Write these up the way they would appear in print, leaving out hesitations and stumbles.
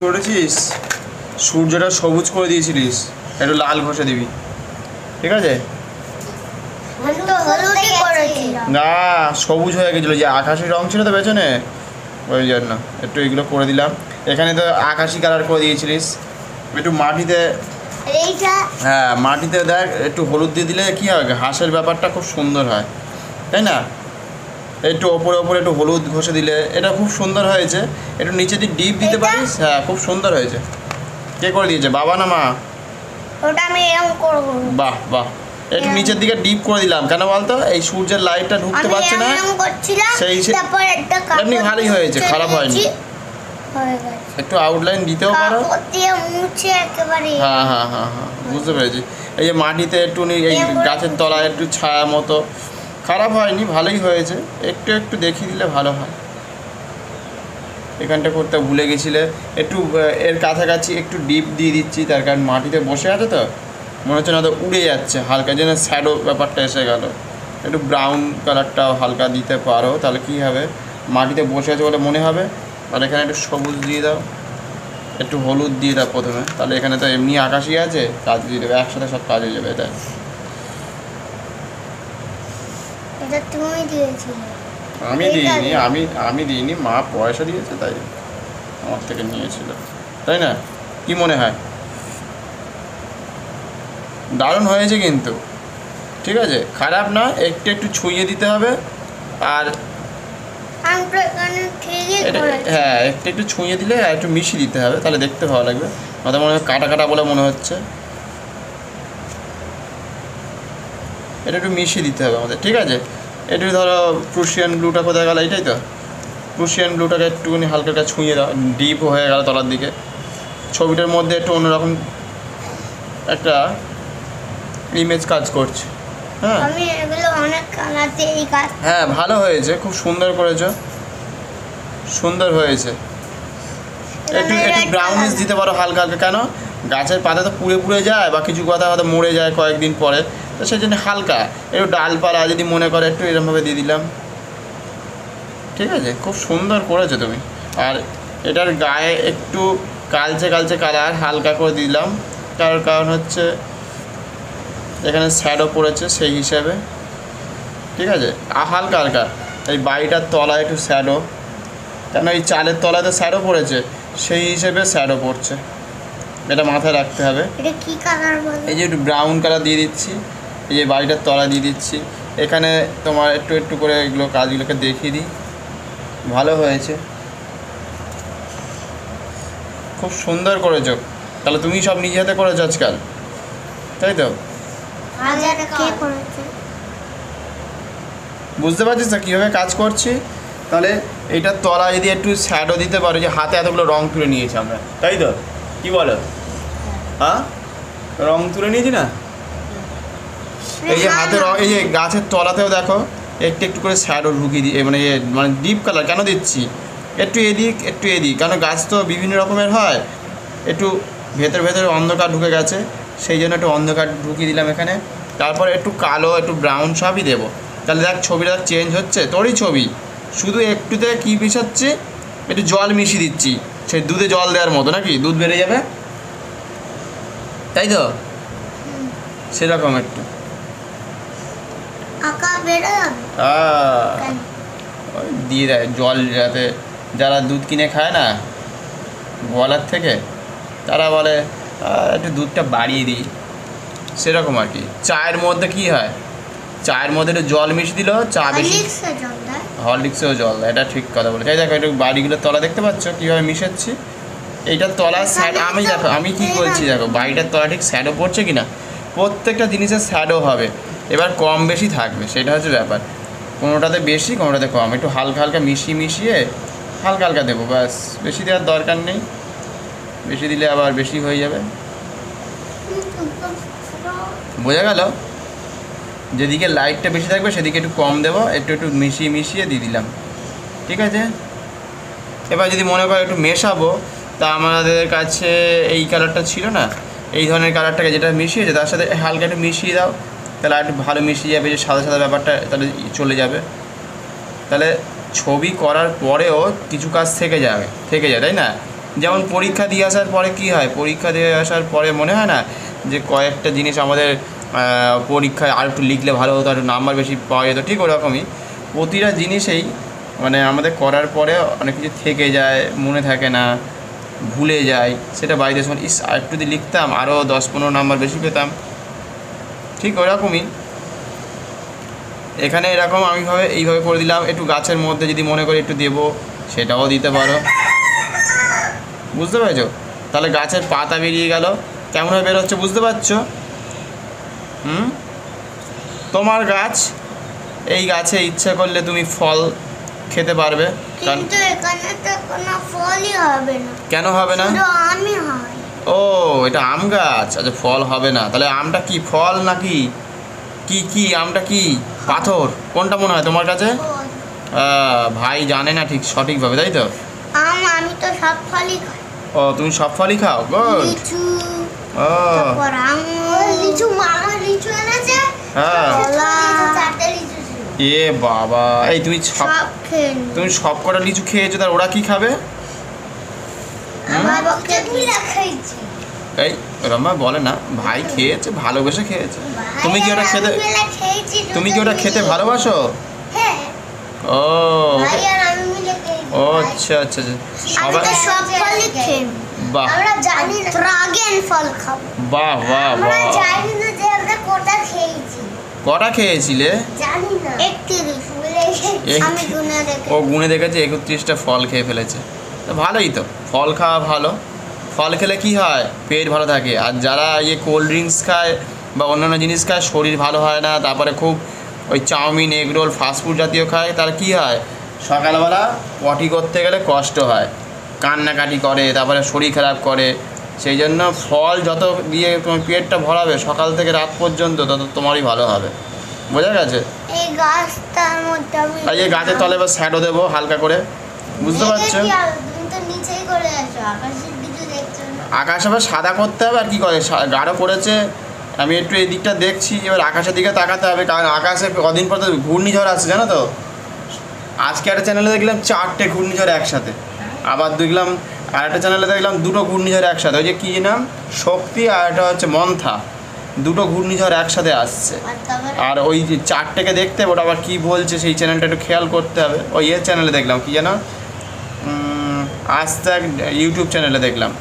করেছিস সূর্যটা সবুজ করে দিয়েছিলিস, একটু লাল ঘষে দিবি, ঠিক আছে? না, সবুজ হয়ে গেছিলো, যে আকাশি রং ছিল তো পেছনে, ওই জন্য একটু এগুলো করে দিলাম। এখানে তো আকাশি কালার করে দিয়েছিলিস, একটু মাটিতে, হ্যাঁ মাটিতে দেখ একটু হলুদ দিয়ে দিলে কী হয়, ঘাসের ব্যাপারটা খুব সুন্দর হয়, তাই না? একটু ওপরে ওপরে একটু হলুদ ঘষে দিলে এটা খুব সুন্দর হয়েছে। একটু নিচে দিয়ে ডিপ দিতে পারিস, হ্যাঁ খুব সুন্দর হয়েছে। কে করে দিয়েছে, বাবা না মা? ওটা আমি এরকম করব। বাহ বাহ, একটু নিচের দিকে ডিপ করে দিলাম, কেন বলতো? এই সূর্যের লাইটটা ঢুকতে পারছে না, সেই এমনি ভালোই হয়েছে, খারাপ হয়নি। একটু আউটলাইন দিতেও পারো। হ্যাঁ হ্যাঁ হ্যাঁ হ্যাঁ, বুঝতে পেরেছি। এই যে মাটিতে একটু এই গাছের তলায় একটু ছায়া মতো, খারাপ হয়নি, ভালোই হয়েছে। একটু একটু দেখিয়ে দিলে ভালো হয়। এখানটা করতে ভুলে গেছিলে, একটু এর কাছাকাছি একটু ডিপ দিয়ে দিচ্ছি, তার কারণ মাটিতে বসে আছে তো মনে হচ্ছে না তো উড়ে যাচ্ছে, হালকা যেন শ্যাডো ব্যাপারটা এসে গেল। একটু ব্রাউন কালারটাও হালকা দিতে পারো, তাহলে কী হবে, মাটিতে বসে আছে বলে মনে হবে। আর এখানে একটু সবুজ দিয়ে দাও, একটু হলুদ দিয়ে দাও প্রথমে, তাহলে এখানে তো এমনি আকাশই আছে, কাজ দিয়ে দেবে, একসাথে সব কাজ হয়ে যাবে। এটা তুমি দিয়েছিলে? আমি দিইনি, আমি দিইনি, মা পয়সা দিয়েছে তাই আমার থেকে নিয়েছিল, তাই না? কি মনে হয়? দারুণ হয়েছে কিন্তু, ঠিক আছে, খারাপ না। একটু একটু ছুঁয়ে দিতে হবে, আর হ্যাঁ একটু একটু ছুঁয়ে দিলে আর একটু মিশিয়ে দিতে হবে, তাহলে দেখতে ভালো লাগবে। আমাদের মনে হয় কাটা কাটা বলে মনে হচ্ছে, এটা একটু মিশিয়ে দিতে হবে আমাদের, ঠিক আছে? একটু ধরো প্রুশিয়ান ব্লুটা কোথায় গেল, এইটাই তো প্রুশিয়ান ব্লুটাকে একটুখানি হালকা হালকা ছুঁয়ে দাও, ডিপ হয়ে গেল তলার দিকে। ছবিটার মধ্যে একটু অন্যরকম একটা ইমেজ কাজ করছে। হ্যাঁ হ্যাঁ, ভালো হয়েছে, খুব সুন্দর করেছো, সুন্দর হয়েছে। একটু একটু ব্রাউনিশ দিতে পারো হালকা হালকা, কেন গাছের পাতা তো পুড়ে পুড়ে যায় বা কিছু কথা হয়তো মরে যায় কয়েকদিন পরে, তো সেই জন্য হালকা একটু ডালপালা যদি মনে করে একটু এরকমভাবে দিয়ে দিলাম, ঠিক আছে? খুব সুন্দর করেছো তুমি। আর এটার গায়ে একটু কালচে কালচে কালার হালকা করে দিলাম, তার কারণ হচ্ছে এখানে শ্যাডো পড়েছে সেই হিসাবে, ঠিক আছে? হালকা হালকা এই বাড়িটার তলায় একটু শ্যাডো, কেন এই চালের তলাতে শ্যাডো পড়েছে, সেই হিসেবে শ্যাডো পড়ছে, এটা মাথায় রাখতে হবে। এই যে একটু ব্রাউন কালার দিয়ে দিচ্ছি, এই যে বাড়িটার তলা দিয়ে দিচ্ছি, এখানে তোমার একটু একটু করে এগুলো কাজগুলোকে দেখিয়ে দিই, ভালো হয়েছে, খুব সুন্দর করেছো। তাহলে তুমি সব নিজে হাতে করেছো আজকাল, তাই তো? বুঝতে পারছিস না কীভাবে কাজ করছি? তাহলে এইটার তলা যদি একটু শ্যাডো দিতে পারো, যে হাতে এতগুলো রং তুলে নিয়েছি আমরা, তাই তো? কি বলো? হ্যাঁ, রং তুলে নিয়েছি না? এই যে হাতে রং, এই যে গাছের তলাতেও দেখো একটু একটু করে শ্যাডো ঢুকিয়ে দিই, মানে মানে ডিপ কালার কেন দিচ্ছি, একটু এদিক একটু এদিক, কারণ গাছ তো বিভিন্ন রকমের হয়, একটু ভেতরে ভেতরে অন্ধকার ঢুকে গেছে, সেই জন্য একটু অন্ধকার ঢুকিয়ে দিলাম এখানে। তারপরে একটু কালো একটু ব্রাউন সবই দেবো, তাহলে দেখ ছবিটা চেঞ্জ হচ্ছে, তোরই ছবি, শুধু একটুতে কী মিশাচ্ছি, একটু জল মিশিয়ে দিচ্ছি, সেই দুধে জল দেওয়ার মতো, নাকি দুধ বেড়ে যাবে, তাই তো? সেরকম একটু দিয়ে দেয় জল, যাতে যারা দুধ কিনে খায় না গোয়ালার থেকে, তারা বলে একটু দুধটা বাড়িয়ে দিই, সেরকম আর কি। চায়ের মধ্যে কি হয়, চায়ের মধ্যে একটু জল মিশিয়ে দিল, চা বেশি, হরলিক্সেও জল দেয়, এটা ঠিক কথা বলে। তাই দেখো একটু বাড়িগুলোর তলা দেখতে পাচ্ছ কীভাবে মিশাচ্ছি, এইটার তলা স্যাড, আমি দেখো আমি কী বলছি, দেখো বাড়িটার তলা ঠিক শ্যাডো পড়ছে কি না, প্রত্যেকটা জিনিসের শ্যাডো হবে, এবার কম বেশি থাকবে, সেটা হচ্ছে ব্যাপার, কোনোটাতে বেশি কোনোটাতে কম, একটু হালকা হালকা মিশিয়ে মিশিয়ে হালকা হালকা দেবো, ব্যাস, বেশি দেওয়ার দরকার নেই, বেশি দিলে আবার বেশি হয়ে যাবে। বোঝা গেল? যেদিকে লাইটটা বেশি থাকবে সেদিকে একটু কম দেবো, একটু একটু মিশিয়ে মিশিয়ে দিয়ে দিলাম, ঠিক আছে? এবার যদি মনে করো একটু মেশাবো, তা আমাদের কাছে এই কালারটা ছিল না, এই ধরনের কালারটাকে যেটা মিশিয়েছে তার সাথে হালকা একটু মিশিয়ে দাও, তাহলে একটু ভালো মিশিয়ে যাবে, যে সাদা সাদা ব্যাপারটা তাহলে চলে যাবে। তাহলে ছবি করার পরেও কিছু কাজ থেকে যায়, তাই না? যেমন পরীক্ষা দিয়ে আসার পরে কি হয়, পরীক্ষা দিয়ে আসার পরে মনে হয় না যে কয়েকটা জিনিস আমাদের পরীক্ষায় আর একটু লিখলে ভালো হতো, আর একটু নাম্বার বেশি পাওয়া যেত, ঠিক ওরকমই প্রতিটা জিনিসেই মানে আমাদের করার পরে অনেক কিছু থেকে যায়, মনে থাকে না, ভুলে যায়। সেটা বাড়িতে সময় আর একটু যদি লিখতাম আরও 10-15 নাম্বার বেশি পেতাম, ঠিক ওরকমই এখানে এরকম এইভাবে করে দিলাম। একটু গাছের মধ্যে যদি মনে করি একটু দেবো, সেটাও দিতে পারো, বুঝতে পেরেছো? তাহলে গাছের পাতা বেরিয়ে গেল, কেমনভাবে বেরোচ্ছে বুঝতে পারছো? তোমার গাছ, এই গাছে ইচ্ছে করলে তুমি ফল খেতে পারবে, কিন্তু এখানে তো কোনো ফলই হবে না। কেন হবে না? শুধু আমই হয়। ও, এটা আম গাছ, আচ্ছা ফল হবে না। তাহলে আমটা কি ফল নাকি কি আমটা কি পাথর, কোনটা মনে হয় তোমার কাছে? ফল। ভাই জানে না ঠিক সঠিকভাবে, তাই তো? আমি তো সব ফলই খাই। ও, তুমি সব ফলই খাও? গুড। লিচু, ও তারপর আঙুর, লিচু, মামা লিচু এনেছে। হ্যাঁ। কলা, 4টে লিচু ছিল। এ বাবা, এই তুমি সব খেয়ে নি। তুমি সব কটা লিচু খেয়েছো, তার ওরা কি খাবে? আমার পক্ষে দুইটা খাইছি। এই রমা বলে না, ভাই খেয়েছে, ভালোবেসে খেয়েছে। তুমি কি ওটা খেতে খেয়েছি? তুমি কি ওটা খেতে ভালোবাসো? হ্যাঁ। ও ভাই আর আমি মিলে খেয়েছি। ও আচ্ছা আচ্ছা আচ্ছা। আমি তো সব ফলই খেয়ে নি। বাহ আমরা জানি না ড্রাগন ফল খাবো। বাহ বাহ আমরা বাহ। জানি না যে আমরা কোটা খেয়েছি। কটা খেয়েছিলে? জানি না। 31 বলে আমি গুনে রেখে। ও গুনে দেখেছে 31টা ফল খেয়ে ফেলেছে। তো ভালোই তো, ফল খাওয়া ভালো। ফল খেলে কি হয়, পেট ভালো থাকে। আর যারা কোল্ড ড্রিঙ্কস খায় বা অন্যান্য জিনিস খায়, শরীর ভালো হয় না। তারপরে খুব ওই চাউমিন, এগ রোল, ফাস্টফুড জাতীয় খায়, তার কি হয়, সকালবেলা পটি করতে গেলে কষ্ট হয়, কান্নাকাটি করে, তারপরে শরীর খারাপ করে। সেই জন্য ফল যত দিয়ে তোমার পেটটা ভরাবে সকাল থেকে রাত পর্যন্ত, তত তোমারই ভালো হবে। বোঝা গেছে? এই গাছটার মধ্যে আমি আর এই গাছের তলে এবার শ্যাডো দেবো হালকা করে, বুঝতে পারছো? তুমি তো নিচেই করে আছো, আকাশের কিছু দেখছো না। আকাশ আবার সাদা করতে হবে, আর কি করে গাঢ় করেছে। আমি একটু এই দিকটা দেখছি, এবার আকাশের দিকে তাকাতে হবে, কারণ আকাশে কদিন পর তো ঘূর্ণিঝড় আছে, জানো তো? আজকে একটা চ্যানেলে দেখলাম 4টে ঘূর্ণিঝড় একসাথে, আবার দেখলাম আর একটা চ্যানেলে দেখলাম 2টো ঘূর্ণিঝড় একসাথে। ওই যে কী নাম, শক্তি, আর একটা হচ্ছে মন্থা, 2টো ঘূর্ণিঝড় একসাথে আসছে। আর ওই যে 4টেকে দেখতে হবে, ওটা আবার কী বলছে সেই চ্যানেলটা একটু খেয়াল করতে হবে। ওই চ্যানেলে দেখলাম কি যেন, আজ তাক ইউটিউব চ্যানেলে দেখলাম,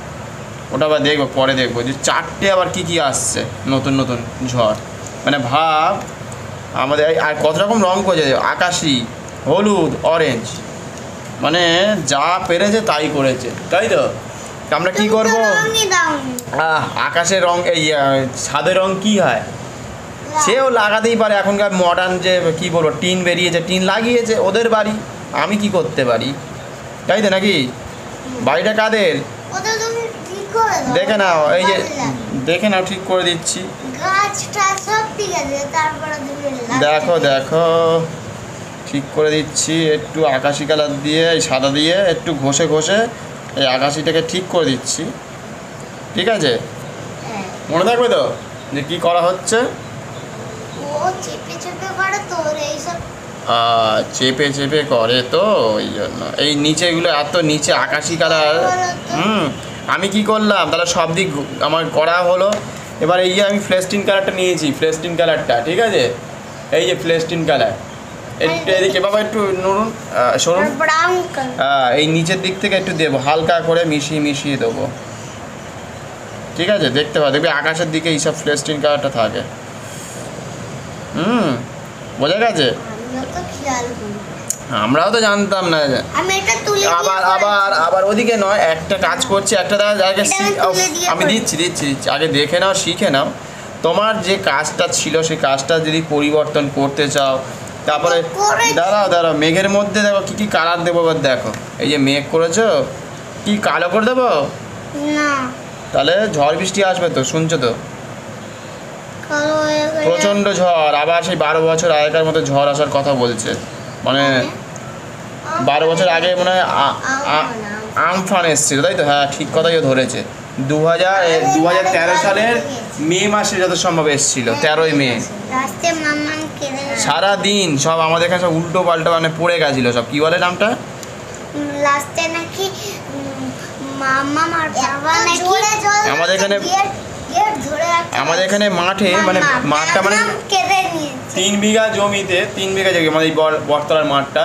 ওটা আবার দেখবো, পরে দেখবো যে 4টে আবার কী আসছে নতুন নতুন ঝড়। মানে ভাব আমাদের আর কত রকম রঙ করেছে, আকাশি, হলুদ, অরেঞ্জ, মানে যা পেরেছে তাই করেছে, তাই তো? আমরা কি করবো? আকাশের রং, এই ছাদের রং কি হয়, সেও লাগাতেই পারে। এখনকার মডার্ন যে কি বলবো, টিন বেরিয়েছে, টিন লাগিয়েছে, ওদের বাড়ি, আমি কি করতে পারি, তাই তো নাকি? বাড়িটা কাদের দেখে নাও, এই যে দেখে নাও, ঠিক করে দিচ্ছি। দেখো দেখো, ঠিক করে দিচ্ছি, একটু আকাশি কালার দিয়ে, এই সাদা দিয়ে একটু ঘষে ঘষে এই আকাশিটাকে ঠিক করে দিচ্ছি, ঠিক আছে? মনে থাকবে তো যে কী করা হচ্ছে? চেপে চেপে করে তো, ওই জন্য এই নিচেগুলো এত নিচে আকাশি কালার। আমি কি করলাম তাহলে, সব দিক আমার করা হলো। এবার এই যে আমি ফ্লেস্টিন কালারটা নিয়েছি, ফ্লেস্টিন কালারটা, ঠিক আছে? এই যে ফ্লেস্টিন কালার, একটু এদিকে বাবা, একটু নড়ুন, সরুন। এই নিচের দিক থেকে একটু দেবো, হালকা করে মিশিয়ে মিশিয়ে দেবো, ঠিক আছে? দেখতে পাবে, দেখবি আকাশের দিকে এইসব ফ্লেস্টিন কালারটা থাকে। বোঝা গেছে? আমরাও তো জানতাম না। আবার ওদিকে নয়, একটা কাজ করছি, একটা আগে আমি দিচ্ছি আগে দেখে নাও, শিখে নাও। তোমার যে কাজটা ছিল সেই কাজটা যদি পরিবর্তন করতে চাও, তারপরে দাঁড়াও মেঘের মধ্যে দেখো কি কি কালার দেবো। এবার দেখো, এই যে মেঘ করেছো, কি কালো করে দেবো? তাহলে ঝড় বৃষ্টি আসবে তো, শুনছো তো? প্রচণ্ড ঝড়, আবার সেই 12 বছর আগেকার মতো ঝড় আসার কথা বলছে। মানে 12 বছর আগে মনে হয় আমফান এসেছিল, তাই তো? হ্যাঁ, ঠিক কথাই ধরেছে। 2013 সালের মে মাসে যত সম্ভব এসেছিল, 13ই মে। সারাদিন সব আমাদের এখানে সব উল্টো পাল্টো মানে পড়ে গেছিলো সব। কি বলে নামটা? লাস্টে নাকি মাম্মা আর বাবা নাকি আমাদের এখানে আমাদের এখানে মাঠে মানে মাঠটা মানে কেটে নিয়েছে 3 বিঘা জমিতে 3 বিঘা জায়গা আমাদের এই বটতলার মাঠটা।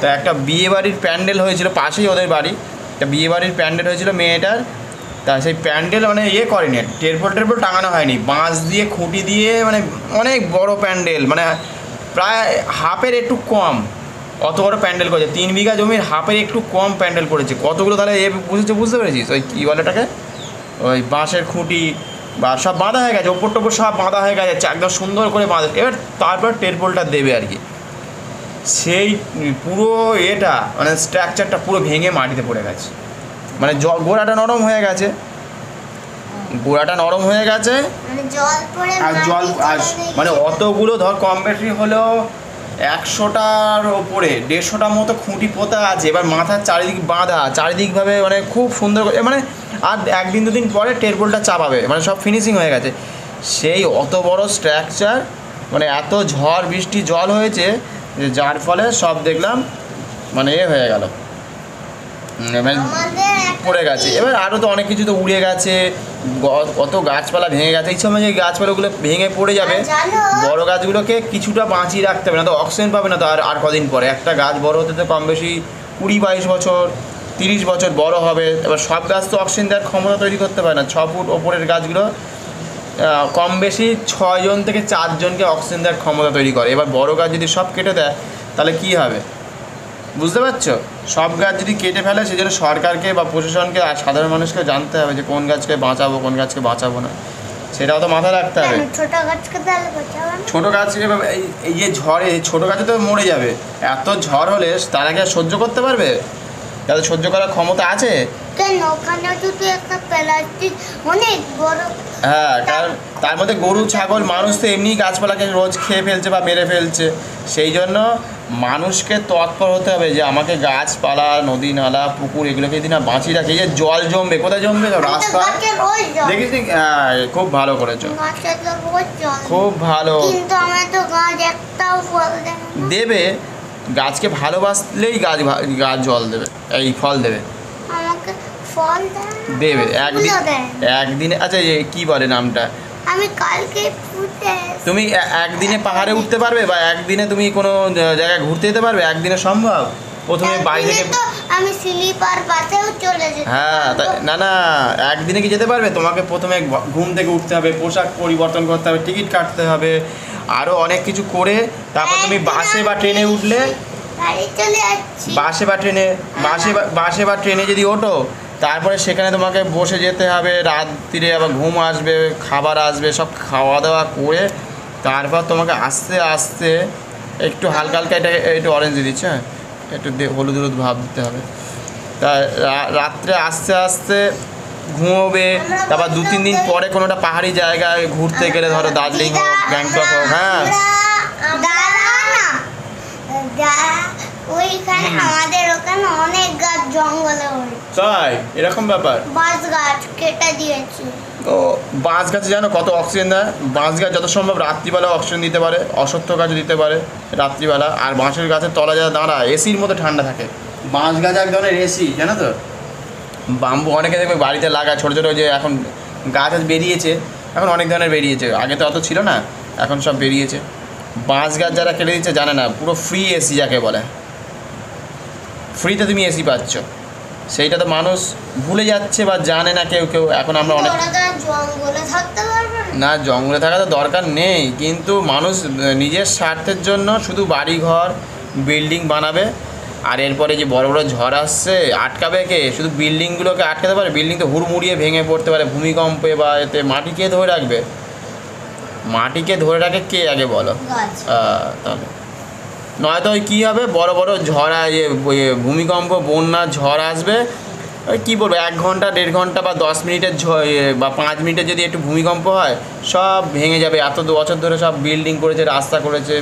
তো একটা বিয়ে বাড়ির প্যান্ডেল হয়েছিল পাশেই ওদের বাড়ি, একটা বিয়ে বাড়ির প্যান্ডেল হয়েছিল মেয়েটার। তা সেই প্যান্ডেল মানে ইয়ে করেনি, টেরপল টাঙানো হয়নি, বাঁশ দিয়ে খুঁটি দিয়ে মানে অনেক বড় প্যান্ডেল, মানে প্রায় হাফের একটু কম অত বড় প্যান্ডেল করেছে। 3 বিঘা জমির হাফের একটু কম প্যান্ডেল করেছে। কতগুলো তাহলে এ বুঝতে পেরেছিস? ওই কী বলে ওটাকে, ওই বাঁশের খুঁটি বা সব বাঁধা হয়ে গেছে, ওপর টোপর সব বাঁধা হয়ে গেছে, একদম সুন্দর করে বাঁধা। এবার তারপর টেরপলটা দেবে আর কি। সেই পুরো এটা মানে স্ট্রাকচারটা পুরো ভেঙে মাটিতে পড়ে গেছে, মানে গোড়াটা নরম হয়ে গেছে, গোড়াটা নরম হয়ে গেছে মানে জল পড়ে আর জল আর মানে অতগুলো ধর কম বেশি হলেও 100টার ওপরে 150টার মতো খুঁটি পোতা আছে। এবার মাথার চারিদিক বাঁধা, চারিদিকভাবে মানে খুব সুন্দর করে, মানে আর 1 দিন 2 দিন পরে টেরপলটা চাপাবে, মানে সব ফিনিশিং হয়ে গেছে। সেই অত বড় স্ট্রাকচার মানে এত ঝড় বৃষ্টি জল হয়েছে যে যার ফলে সব দেখলাম মানে এ হয়ে গেল, মানে পড়ে গেছে। এবার আরও তো অনেক কিছু তো উড়ে গেছে, কত গাছপালা ভেঙে গেছে। এই সময় যে গাছপালাগুলো ভেঙে পড়ে যাবে, বড় গাছগুলোকে কিছুটা বাঁচিয়ে রাখতে হবে, না তো অক্সিজেন পাবে না তো আর কদিন পরে। একটা গাছ বড় হতে তো কম বেশি 20-22 বছর 30 বছর বড় হবে। এবার সব গাছ তো অক্সিজেন দেওয়ার ক্ষমতা তৈরি করতে পারে না। 6 ফুট ওপরের গাছগুলো কম বেশি 6 জন থেকে 4 জনকে অক্সিজেন দেওয়ার ক্ষমতা তৈরি করে। এবার বড় গাছ যদি সব কেটে দেয় তাহলে কী হবে বুঝতে পারছো? সব গাছ যদি কেটে ফেলে সেই জন্য সরকারকে বা প্রশাসনকে আর সাধারণ মানুষকে জানতে হবে যে কোন গাছকে বাঁচাবো কোন গাছকে বাঁচাবো না, সেটাও তো মাথায় রাখতে হবে। ছোট গাছকে তাহলে বাঁচাবো না? ছোটো গাছ এই যে ঝড়ে ছোটো গাছে তো মরে যাবে। এত ঝড় হলে তারা কি আর সহ্য করতে পারবে? তাদের সহ্য করার ক্ষমতা আছে? কেন ওখানে যদি একটা প্লাস্টিক অনেক বড়, হ্যাঁ, কারণ তার মধ্যে গরু ছাগল মানুষ তো এমনি গাছপালাকে রোজ খেয়ে ফেলছে বা মেরে ফেলছে। সেই জন্য মানুষকে তৎপর হতে হবে যে আমাকে গাছপালা নদী নালা পুকুর এগুলোকে যদি না বাঁচিয়ে রাখে। এই যে জল জমবে, কোথায় জমবে? রাস্তা দেখিস নি? খুব ভালো করেছো, খুব ভালো। কিন্তু আমার তো গাছ একটাও ফল দেবে। গাছকে ভালোবাসলেই গাছ জল দেবে, এই ফল দেবে, আমাকে ফল দেবে একদিনে। আচ্ছা কি বলে নামটা? আমি কালকে তুমি একদিনে পাহাড়ে উঠতে পারবে বা একদিনে তুমি কোনো জায়গায় ঘুরতে যেতে পারবে? একদিনে সম্ভব? প্রথমে বাড়ি থেকে আমি স্লিপার বাসেও চলে যেতে। হ্যাঁ, না না, একদিনে কি যেতে পারবে? তোমাকে প্রথমে ঘুম থেকে উঠতে হবে, পোশাক পরিবর্তন করতে হবে, টিকিট কাটতে হবে, আরও অনেক কিছু করে তারপর তুমি বাসে বা ট্রেনে উঠলে, বাসে বা ট্রেনে যদি ওঠো তারপরে সেখানে তোমাকে বসে যেতে হবে, রাত্রিরে আবার ঘুম আসবে, খাবার আসবে, সব খাওয়া দাওয়া করে তারপর তোমাকে আস্তে আস্তে একটু হালকা হালকা একটু অরেঞ্জ দিয়ে দিচ্ছে, হ্যাঁ একটু হলুদ হলুদ ভাব দিতে হবে। তা রাত্রে আস্তে আস্তে ঘুমোবে। তারপর 2-3 দিন পরে কোনোটা পাহাড়ি জায়গায় ঘুরতে গেলে, ধরো দার্জিলিং হোক, গ্যাংটক হোক। হ্যাঁ, ওইখানে আমাদের ওখানে অনেক গাছ জঙ্গলে হয়। তাই এরকম ব্যাপার? বাঁশ গাছ কেটে দিয়েছে। ও বাঁশ গাছে জানো কত অক্সিজেন দেয়? বাঁশ গাছ যত সম্ভব রাত্রিবেলা অক্সিজেন দিতে পারে, অশ্বত্থ গাছও দিতে পারে রাত্রিবেলা। আর বাঁশের গাছের তলা যারা দাঁড়ায় এসির মতো ঠান্ডা থাকে। বাঁশ গাছ এক ধরনের এসি, জানো তো? বাম্বু অনেকে দেখবে বাড়িতে লাগায়, ছোটো ছোটো যে এখন গাছ বেরিয়েছে, এখন অনেক ধরনের বেরিয়েছে, আগে তো অত ছিল না, এখন সব বেরিয়েছে। বাঁশ গাছ যারা কেটে দিচ্ছে জানে না, পুরো ফ্রি এসি যাকে বলে, ফ্রিতে তুমি এসি পাচ্ছ। সেইটা তো মানুষ ভুলে যাচ্ছে বা জানে না কেউ কেউ। এখন আমরা অনেক জঙ্গলে থাকতে পারবে না, জঙ্গলে থাকা তো দরকার নেই, কিন্তু মানুষ নিজের স্বার্থের জন্য শুধু বাড়ি ঘর বিল্ডিং বানাবে। আর এরপরে যে বড় বড় ঝড় আসছে আটকাবে কে? শুধু বিল্ডিংগুলোকে আটকাতে পারে? বিল্ডিং তো হুড়মুড়িয়ে ভেঙে পড়তে পারে ভূমিকম্পে, বা এতে মাটিকে ধরে রাখবে? মাটিকে ধরে রাখে কে আগে বলো? তাহলে নয়তো ওই কী হবে, বড় বড় ঝড় ভূমিকম্প বন্যা ঝড় আসবে, ওই কী বলবো 1 ঘন্টা 1.5 ঘন্টা বা 10 মিনিটের বা 5 মিনিটের যদি একটু ভূমিকম্প হয় সব ভেঙে যাবে। এত বছর ধরে সব বিল্ডিং করেছে, রাস্তা করেছে,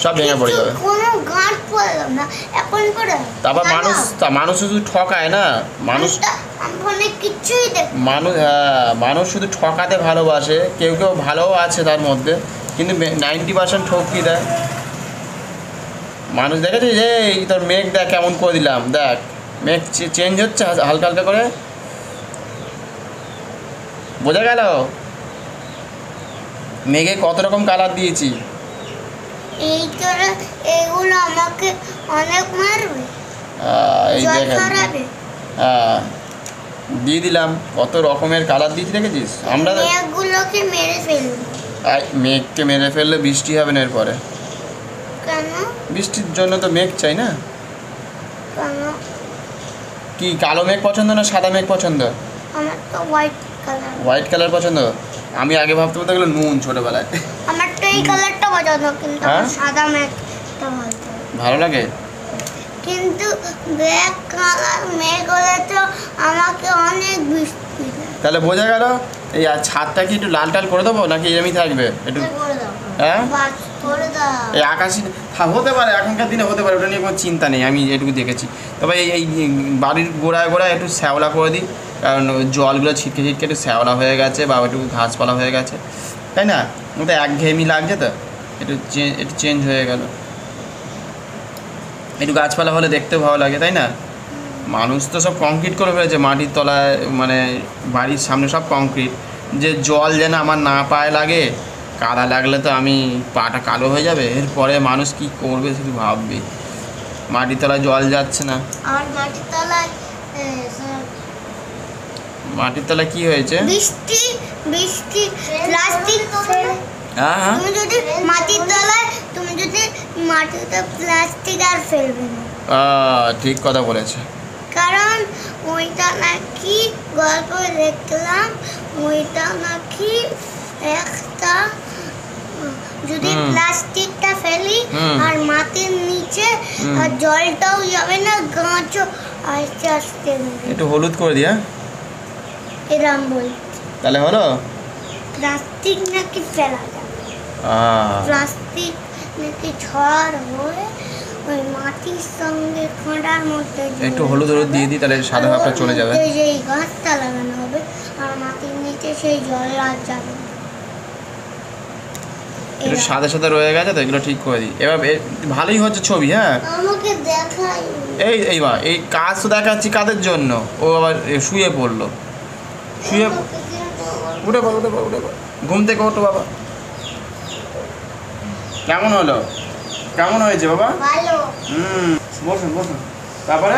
সব ভেঙে পড়ে যাবে। তারপর মানুষ শুধু ঠকায় না, মানুষ শুধু ঠকাতে ভালোবাসে। কেউ কেউ ভালোও আছে তার মধ্যে, কিন্তু 90% ঠকিয়ে দেয় মানুষ। দেখেছিস যে তোর মেঘ দেখ কেমন করে দিলাম, দেখ মেঘ চেঞ্জ হচ্ছে হালকা হালকা করে, বোঝা গেল? মেঘে কত রকম কালার দিয়েছি। এই করে এগুলো আমাকে অনেক মারবে, এই জল দেখেন, ছড়াবে। দিয়ে দিলাম কত রকমের কালার দিয়েছি, দেখেছিস? আমরা মেঘগুলোকে মেরে ফেলবো। মেঘকে মেরে ফেললে বৃষ্টি হবে না এরপরে। কেন? বৃষ্টির জন্য তো মেঘ চাই না? কেন? কি কালো মেঘ পছন্দ না সাদা মেঘ পছন্দ? আমার তো হোয়াইট কালার। হোয়াইট কালার পছন্দ? আমি আগে ভাবতে পারতাম এগুলো নুন ছোটবেলায়। আমার তো এই কালারটা পছন্দ, কিন্তু হ্যাঁ? আমার সাদা মেঘটা ভালো লাগে। ভালো লাগে? কিন্তু ব্ল্যাক কালার মেঘ হলে তো আমাকে অনেক বৃষ্টি দেয়। তাহলে বোঝা গেল। এই আর ছাদটা কি একটু লাল টাল করে দেবো নাকি এরমই থাকবে একটু? করে দাও। হ্যাঁ, বাস করে দাও। এই আকাশি হতে পারে, এখনকার দিনে হতে পারে, ওটা নিয়ে কোনো চিন্তা নেই, আমি এটুকু দেখেছি। তবে এই বাড়ির গোড়ায় গোড়ায় একটু শ্যাওলা করে দিই, কারণ জলগুলো ছিটকে ছিটকে একটু শ্যাওলা হয়ে গেছে বা একটু ঘাসপালা হয়ে গেছে, তাই না? ওটা একঘেয়েমি লাগছে তো, একটু চেঞ্জ হয়ে গেল। একটু গাছপালা হলে দেখতেও ভালো লাগে, তাই না? মানুষ তো সব কংক্রিট করে ফেলেছে মাটির তলায়, মানে বাড়ির সামনে সব কংক্রিট, যে জল যেন আমার না পায়ে লাগে, কাদা লাগলে তো আমি পাটা কালো হয়ে যাবে, এরপরে মানুষ কি করবে শুধু ভাববে। মাটির তলায় জল যাচ্ছে না। আর মাটির তলায় মাটির তলায় কি হয়েছে? বৃষ্টি বৃষ্টি প্লাস্টিক। হ্যাঁ হ্যাঁ, তুমি যদি মাটিতে প্লাস্টিক আর ফেলবে না, ঠিক কথা বলেছে। কারণ ওইটা নাকি গল্প দেখলাম, ওইটা নাকি একটা যদি প্লাস্টিকটা ফেলি আর মাটির নিচে আর জলটাও যাবে না, গাছও আস্তে আস্তে একটু হলুদ করে দিয়া এরম বল। তাহলে হলো। প্লাস্টিক নাকি ফেলা যাবে, প্লাস্টিক নাকি ঝড় হয়ে ওই মাটির সঙ্গে খোঁড়ার মধ্যে একটু হলুদ হলুদ দিয়ে দিই, তাহলে সাদা ভাবটা চলে যাবে। যেই গাছটা লাগানো হবে আর মাটির নিচে সেই জল আর যাবে না। একটু সাদা সাদা রয়ে গেছে তো, এগুলো ঠিক করে দিই। এবার ভালোই হচ্ছে ছবি। হ্যাঁ, আমাকে দেখাই। এই কাজ তো দেখাচ্ছি কাদের জন্য, ও আবার শুয়ে পড়লো। শুয়ে উঠে পড়, উঠে পড়, উঠে পড়, ঘুম থেকে ওঠো বাবা। কেমন হলো? কেমন হয়েছে বাবা? ভালো। বসুন বসুন। তারপরে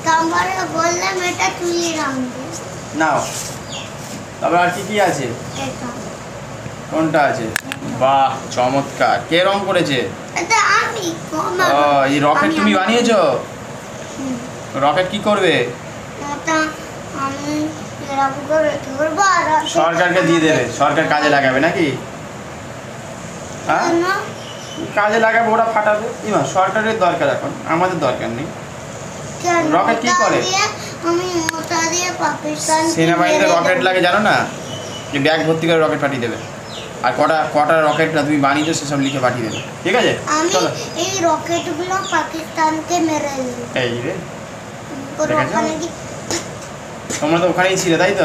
তারপরে বললাম এটা তুই রাখবি। নাও। তারপরে আর কি কি আছে? এটা কোনটা আছে? বাহ, চমৎকার। কে রং করেছে? এটা আমি। এই রকেট তুমি বানিয়েছো? রকেট কি করবে? এটা আমি এরকম করে ধরবো আর সরকারকে দিয়ে দেবে, সরকার কাজে লাগাবে নাকি? হ্যাঁ, কাজে লাগাবে, ওরা ফাটাবে। সরকারের দরকার এখন, আমাদের দরকার নেই। রকেট কি করে? আমি মোটা দিয়ে পাকিস্তান সেনাবাহিনীতে রকেট লাগে জানো না? যে ব্যাগ ভর্তি করে রকেট পাঠিয়ে দেবে, আর কটা রকেট না তুমি বানিয়েছো সেসব লিখে পাঠিয়ে দেবে। ঠিক আছে, আমি এই রকেটগুলো পাকিস্তানকে মেরে দেব। এই রে, তোমরা তো ওখানেই ছিলে তাই তো?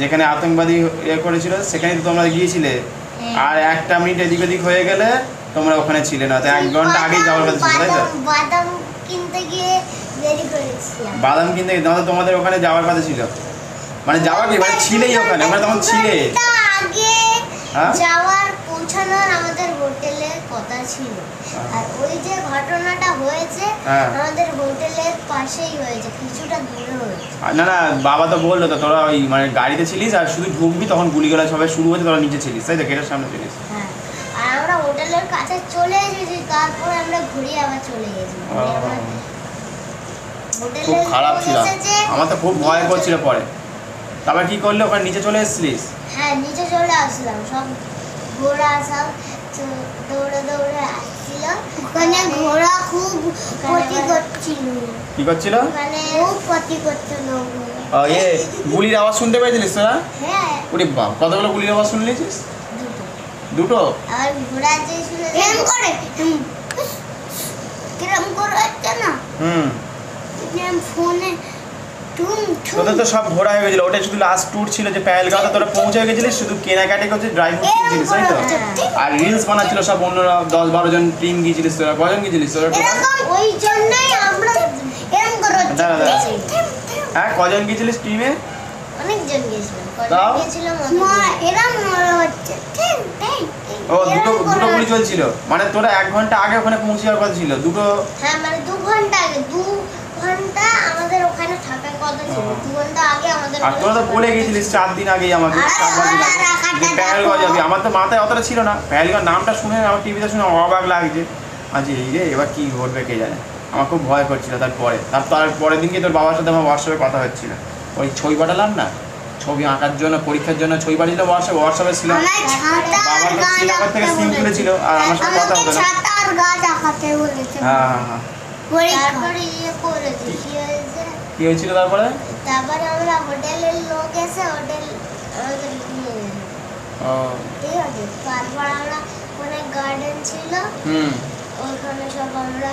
যেখানে আতঙ্কবাদী করেছিল সেখানেই তো তোমরা গিয়েছিলে। আর একটা মিনিট এদিক ওদিক হয়ে গেলে তোমরা ওখানে ছিলে না, তো 1 ঘন্টা আগেই যাওয়ার কথা ছিল তাই তো? বাদাম কিনতে গিয়ে দেরি করেছিলাম। বাদাম কিনতে তোমাদের ওখানে যাওয়ার কথা ছিল, মানে যাওয়া কি, মানে ছিলেই ওখানে, মানে তখন ছিলে। আগে যাওয়ার পৌঁছানোর আমাদের হোটেলের কথা ছিল, আর ওই যে ঘটনাটা হয়েছে আমাদের হোটেলের পাশেই হয়েছে, কিছুটা দূরে হয়েছে। না না, বাবা তো বললো তো তোরা ওই মানে গাড়িতে ছিলিস আর শুধু ঢুকবি তখন গুলিগুলো সবাই শুরু হয়েছে, তোরা নিচে ছিলিস তাই তো, গেটের সামনে ছিলিস। হ্যাঁ, আর আমরা হোটেলের কাছে চলে এসেছি, তারপরে আমরা ঘুরিয়ে আবার চলে গেছি। খুব খারাপ ছিল, আমার তো খুব ভয় করছিল পরে। তারপর কি করলে, ওখানে নিচে চলে এসেছিলিস? হ্যাঁ, নিচে চলে আসলাম, সব ঘোড়া সব দৌড়ে দৌড়ে আসছিল। ওখানে ঘোড়া খুব ক্ষতি করছিল। কি করছিল? মানে খুব ক্ষতি করছিল। গুলির আওয়াজ শুনতে পেয়েছিলিস তোরা? হ্যাঁ। ওরে বাপ, কতগুলো গুলির আওয়াজ শুনলিস? দুটো। আর ঘোড়া যে শুনে এরকম করে, কিরম করে হচ্ছে না? ফোনে তোদের তো সব ঘোরা হয়ে গেছিল, ওটা শুধু লাস্ট ট্যুর ছিল যে পেহেলগাঁওতে তোরা পৌঁছে গেছিলিস, শুধু কেনাকাটি করছিস, ড্রাই ফ্রুট কিনছিলিস, তাই তো? আর রিলস বানাচ্ছিল সব অন্যরা, 10-12 জন টিম গিয়েছিলিস তোরা, কজন গিয়েছিলিস তোরা? ওই জন্যই আমরা এরকম করে হ্যাঁ, কজন গিয়েছিলিস টিমে? অনেকজন গিয়েছিলাম, তাও? গিয়েছিলাম এরকম মনে হচ্ছে ও দুটো গুলি চলছিল, মানে তোরা 1 ঘন্টা আগে ওখানে পৌঁছে যাওয়ার কথা ছিল, দুটো। হ্যাঁ মানে 2 ঘন্টা আগে, 2 ঘন্টা আমাদের ওখানে থাকার কথা ছিল, 2 ঘন্টা আগে আমাদের। আর তোরা তো বলে গেছিলিস 4 দিন আগেই আমাকে, 4-5 দিন আগে যে পেহেলগাঁও যাবি। আমার তো মাথায় অতটা ছিল না, পেহেলগাঁও নামটা শুনে আমার টিভিতে শুনে অবাক লাগছে, আচ্ছা এই রে এবার কি ঘটবে কে জানে। আমার খুব ভয় করছিল। তারপরের দিনকে তোর বাবার সাথে আমার হোয়াটসঅ্যাপে কথা হচ্ছিল, ওই ছবি পাঠালাম না, ছবি আঁকার জন্য, পরীক্ষার জন্য ছবি পাঠিয়েছিল হোয়াটসঅ্যাপে ছিলাম, বাবার কাছে শ্রীনগর থেকে সিম তুলেছিল আর আমার সাথে কথা হতো না। হ্যাঁ, তারপরে করেছি কি হয়েছিল তারপরে? তারপরে আমরা হোটেলের লোক এসে হোটেল আমাদের নিয়ে গেল। ও ঠিক আছে, তারপর আমরা অনেক গার্ডেন ছিল, ওখানে সব আমরা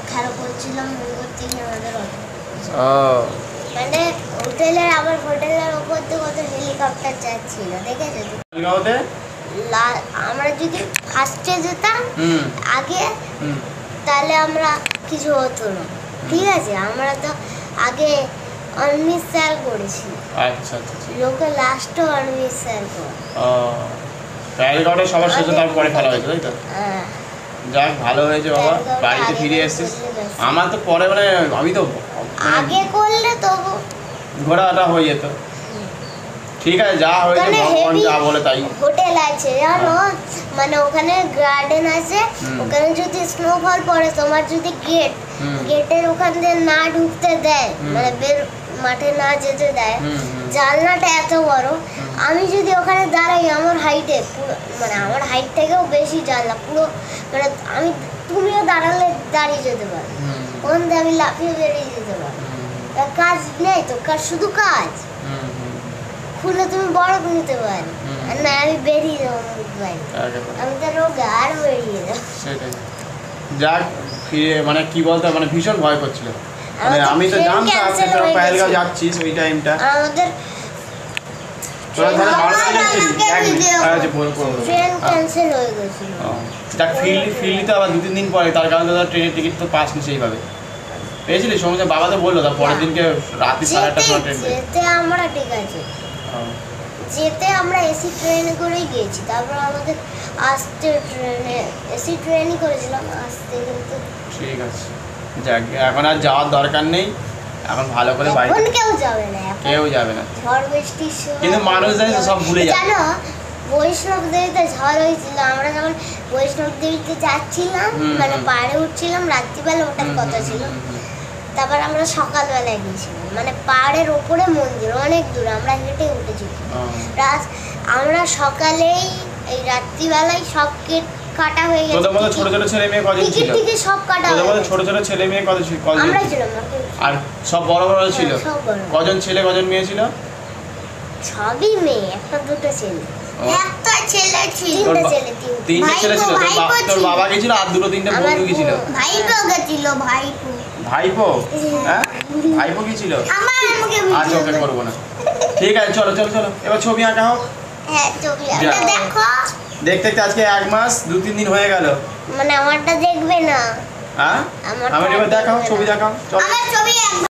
খেলা করছিলাম, মনে করতে গিয়ে আমাদের মানে হোটেলের ওপর থেকে কত হেলিকপ্টার যাচ্ছিল, দেখেছো? আমরা যদি ফার্স্টে যেতাম আগে, তাহলে আমরা কিছু হতো না, ঠিক আছে? আমরা তো আগে অনমিসাল করেছি। আচ্ছা আচ্ছা, লোকে লাস্টও অনমিসাল করে। পেহেলগাঁওটা সবার শেষে তারপরে খেলা হয়েছে, তাই তো? যাক ভালো হয়েছে বাবা, বাড়িতে ফিরে এসেছিস। আমার তো পরে মানে আমি তো আগে করলে তবু ঘোরাটা হয়ে যেত। ঠিক আছে, যা হয়েছে ভগবান যা বলে তাই। হোটেল আছে জানো, মানে ওখানে গার্ডেন আছে, ওখানে যদি স্নোফল পড়ে, তোমার যদি গেটের ওখান দিয়ে না ঢুকতে দেয়, মানে বের মাঠে না যেতে দেয়, জানলাটা এত বড়, আমি যদি ওখানে দাঁড়াই আমার হাইটে পুরো, মানে আমার হাইট থেকেও বেশি জানলা পুরো, মানে তুমিও দাঁড়ালে দাঁড়িয়ে যেতে পারো, ওখান দিয়ে আমি লাফিয়ে বেরিয়ে যেতে পারো। কাজ নেই তো, শুধু কাজ খুলে তুমি বড় নিতে পারো, না আমি বেরিয়ে যাবো, আমি তো রোগা আর বেরিয়ে যাবো। সেটাই, যাক ফিরে মানে কি বলতো, মানে ভীষণ ভয় করছিল, মানে আমি তো জানতাম তোরা পেহেলগাঁও যাচ্ছিস ওই টাইমটা। আমাদের তোরা তাহলে 12 তারিখে ট্রেন ক্যান্সেল হয়ে গেছিল। যাক ফিরলি তো আবার 2-3 দিন পরে, তার কারণে তো ট্রেনের টিকিট তো পাসনি সেইভাবে। পেয়েছিলি সময় বাবা তো বললো, তার পরের দিনকে রাত্রি 8:30 সময় ট্রেন। যেতে আমরা ঠিক আছে, যেতে আমরা এসি ট্রেনে করেই গিয়েছি, তারপর আমাদের আসতে ট্রেনে এসি ট্রেনই করেছিলাম, আসতে কিন্তু ঠিক আছে। যাক এখন আর যাওয়ার দরকার নেই, এখন ভালো করে বাড়ি কেউ যাবে না, কেউ যাবে না, ঝড় বৃষ্টির সময় কিন্তু মানুষ জানি সব ভুলে যায়। জানো বৈষ্ণব দেবীতে ঝড় হয়েছিল, আমরা যখন বৈষ্ণব দেবীতে যাচ্ছিলাম, মানে পাহাড়ে উঠছিলাম, রাত্রিবেলা ওঠার কথা ছিল, তারপর আমরা সকালবেলায় গিয়েছিলাম, মানে পাহাড়ের ওপরে মন্দির অনেক দূরে, আমরা হেঁটে উঠেছি। আমরা সকালেই এই রাত্রিবেলায় সব কাটা হয়ে গেছে। তোদের মধ্যে ছোট ছোট ছেলে মেয়ে কজন ছিল? টিকিট সব কাটা হয়ে গেছে। তোদের মধ্যে ছোট ছোট ছেলে মেয়ে কত ছিল? আমরা ছিলাম, আর সব বড় বড় ছিল? কজন ছেলে কজন মেয়ে ছিল? সবই মেয়ে, একটা দুটো ছেলে। একটা ছেলে ছিল, তিনটে ছেলে ছিল। তোর বাবা গেছিল আর দুটো তিনটে বন্ধু গেছিল। ভাইপো গেছিল, ভাইপো? হ্যাঁ ভাইপো কি ছিল? আচ্ছা ওকে করবো না, ঠিক আছে চলো চলো চলো, এবার ছবি আঁকা হোক। হ্যাঁ ছবি দেখো, দেখতে দেখতে আজকে 1 মাস 2-3 দিন হয়ে গেল। মানে আমারটা দেখবে না? হ্যাঁ আমার এবার দেখাও, ছবি দেখাও, চলো। আমার ছবি